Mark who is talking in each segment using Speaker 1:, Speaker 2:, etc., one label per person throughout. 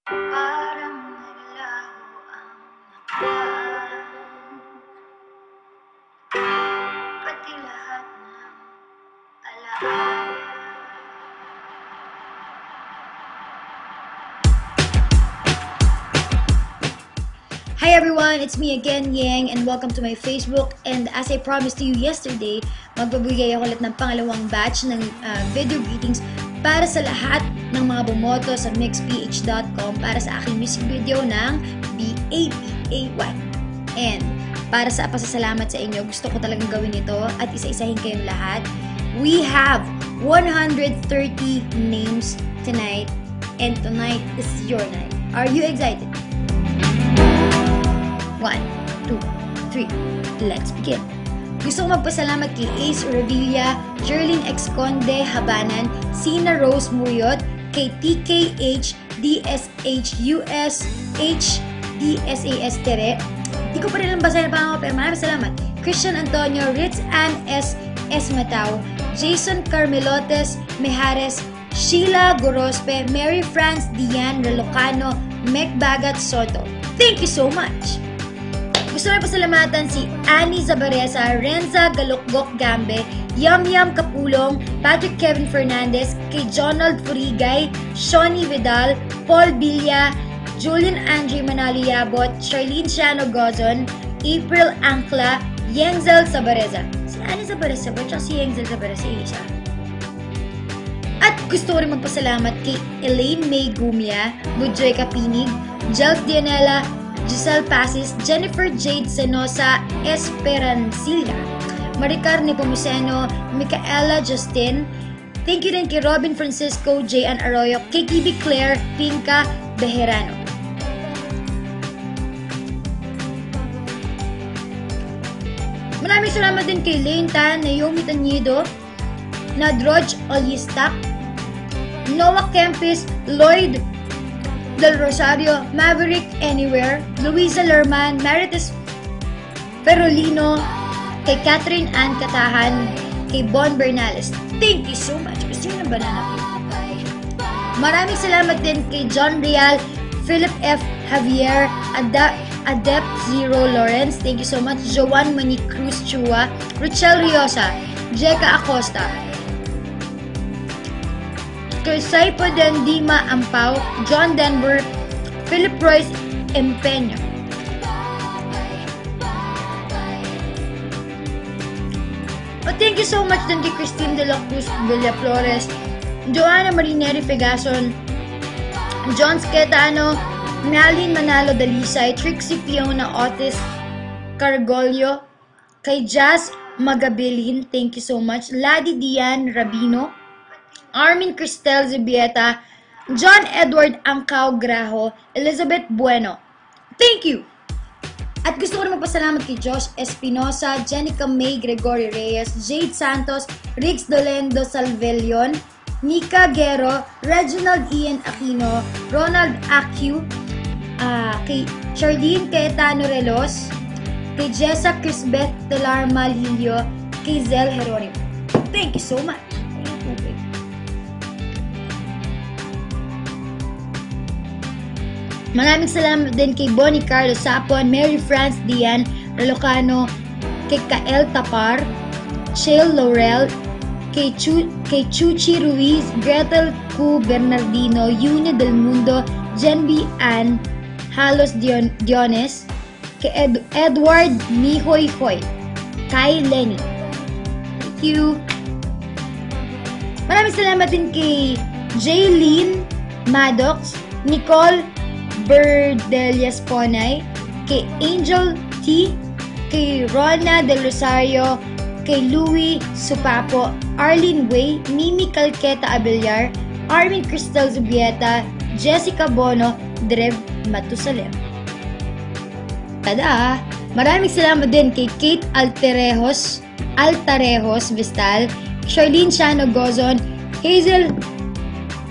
Speaker 1: Parang naglaho ang nakaraan, pati lahat ng alaala. Hi everyone, it's me again, Yang, and welcome to my Facebook. And as I promised to you yesterday, magbabigay ako ulit ng pangalawang batch ng video greetings para sa lahat ng mga bumoto sa mixph.com para sa aking music video ng BAPAY. And para sa pasasalamat sa inyo, gusto ko talagang gawin ito at isa-isahin kayong lahat. We have 130 names tonight, and tonight is your night. Are you excited? 1, 2, 3, let's begin. Gusto ko magpasalamat kay Ace Revilla, Jerlyn X Conde Habanan, Sina Rose Muriot, kay TKH, DSHUS, HDSAS Tere. Di ko pa rin basahin pa ako, pero maraming salamat. Christian Antonio, Ritz Ann S. Matao, Jason Carmelotes Mejares, Sheila Gorospe, Mary France Dian Relocano, Mek Bagat Soto. Thank you so much! Gusto na pasalamatan si Annie Zabaresa, Renza Galukgok Gambe, Yum Yum Kapulong, Patrick Kevin Fernandez, kay Jonald Furigay, Shawnee Vidal, Paul Villa, Julian Andre Manalo Yabot, Charlene Shano Gozon, April Ancla, Yengzel Zabaresa. Si Annie Zabaresa ba? Tsaka si Yengzel Zabaresa isa. At gusto ko rin magpasalamat kay Elaine May Gumia, Budjoy Kapinig, Jels Dianela, Giselle Pasis, Jennifer Jade Senosa Esperancilla, Maricar Nepomuceno, Micaela Justin. Thank you rin kay Robin Francisco, J.N. Arroyo, kay Kibi Claire, Pinka Bejerano. Maraming salamat din kay Lane Tan, Naomi Tanyido, Nadroj Olistak, Noah Kempis, Lloyd Del Rosario, Maverick Anywhere, Luisa Lerman, Marites Ferolino, kay Catherine Ann Katahan, kay Bon Bernales. Thank you so much. Gusto nyo ng banana cake. Maraming salamat din kay John Real, Philip F. Javier, Adept Zero Lawrence. Thank you so much. Joan Mani Cruz Chua, Rochelle Riosa, Jeka Acosta, kay Saipo Dendima Ampao, John Denver, Philip Royce Empeño. Thank you so much din kay Christine de la Cruz Villaflores, Joanna Marineri Pegason, John Sketano, Nalin Manalo Dalisay, Trixie Fiona Otis Cargolio, kay Jazz Magabilin, thank you so much, Ladi Dian Rabino, Armin Cristel Zubieta, John Edward Angkao Graho, Elizabeth Bueno. Thank you! At gusto ko na magpasalamat kay Josh Espinosa, Jenica May Gregory Reyes, Jade Santos, Rix Dolendo Salvelion, Nika Guerro, Reginald Ian Aquino, Ronald Acu, kay Charlene Caetano Relos, kay Jessa Crisbeth Telarma Lilio, kay Zel Heronimo. Thank you so much! Maraming salamat din kay Bonnie Carlo Sapon, Mary France Dian Relocano, kay Kael Tapar, Shale Laurel, kay Chuchi Ruiz, Gretel Q. Bernardino, Yuni Del Mundo, Jenby Ann Halos Diones, kay Edward Mihoy Hoy, kay Lenny. Thank you. Maraming salamat din kay Jaylene Maddox, Nicole Berdelias Ponay, kay Angel T, kay Rona Del Rosario, kay Louie Supapo, Arlene Way, Mimi Calqueta Abellar, Armin Cristel Zubieta, Jessica Bono, Drev Matusalem. Tada! Maraming salamat din kay Kate Altarejos Vistal, Charlene Shano Gozon, Hazel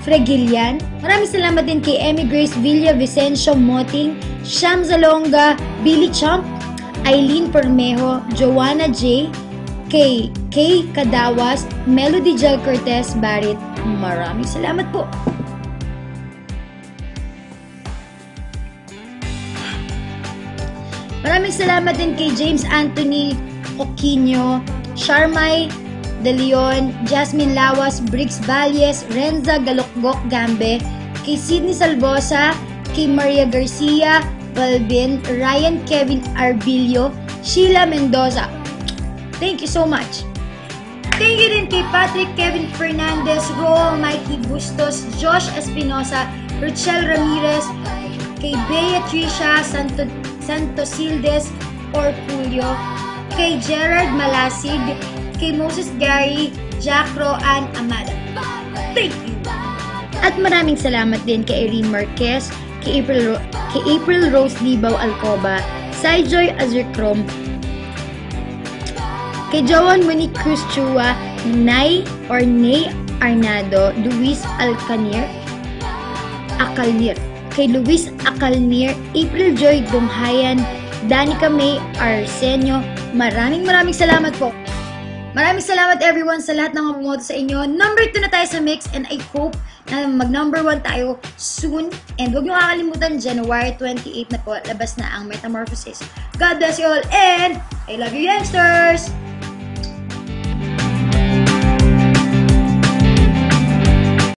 Speaker 1: Fregilian. Maraming salamat din kay Emmy Grace Villa Vicencio Moting, Sham Zalonga, Billy Chomp, Eileen Permejo, Joanna J, kay Kay Kadawas, Melody Jel Cortez Barret. Maraming salamat po. Maraming salamat din kay James Anthony Coquino, Sharmay De Leon, Jasmine Lawas, Briggs Valles, Renza Galokgok Gambe, kay Sydney Salvosa, kay Maria Garcia, Balbin, Ryan Kevin Arbilio, Sheila Mendoza. Thank you so much. Thank you din kay Patrick Kevin Fernandez, Roel Mikey Bustos, Josh Espinosa, Rochelle Ramirez, kay Beatricia Santosildes Orpulio, kay Gerard Malasig, kay Moses Gary, Jack Roan Amada. Thank you! At maraming salamat din kay Irene Marquez, kay April Rose Libaw Alcoba, Joy Azurcrom, kay Joan Monique Cruz Chua, Nay Arnado, Luis Akalnir, kay Luis Akalnir, April Joy Donghayan, Danica May Arsenio. Maraming salamat po. Maraming salamat everyone sa lahat ng mga bumoto sa inyo. Number 2 na tayo sa mix and I hope na mag-number 1 tayo soon. And huwag niyo kakalimutan, January 28 na po, labas na ang Metamorphosis. God bless you all and I love you youngsters!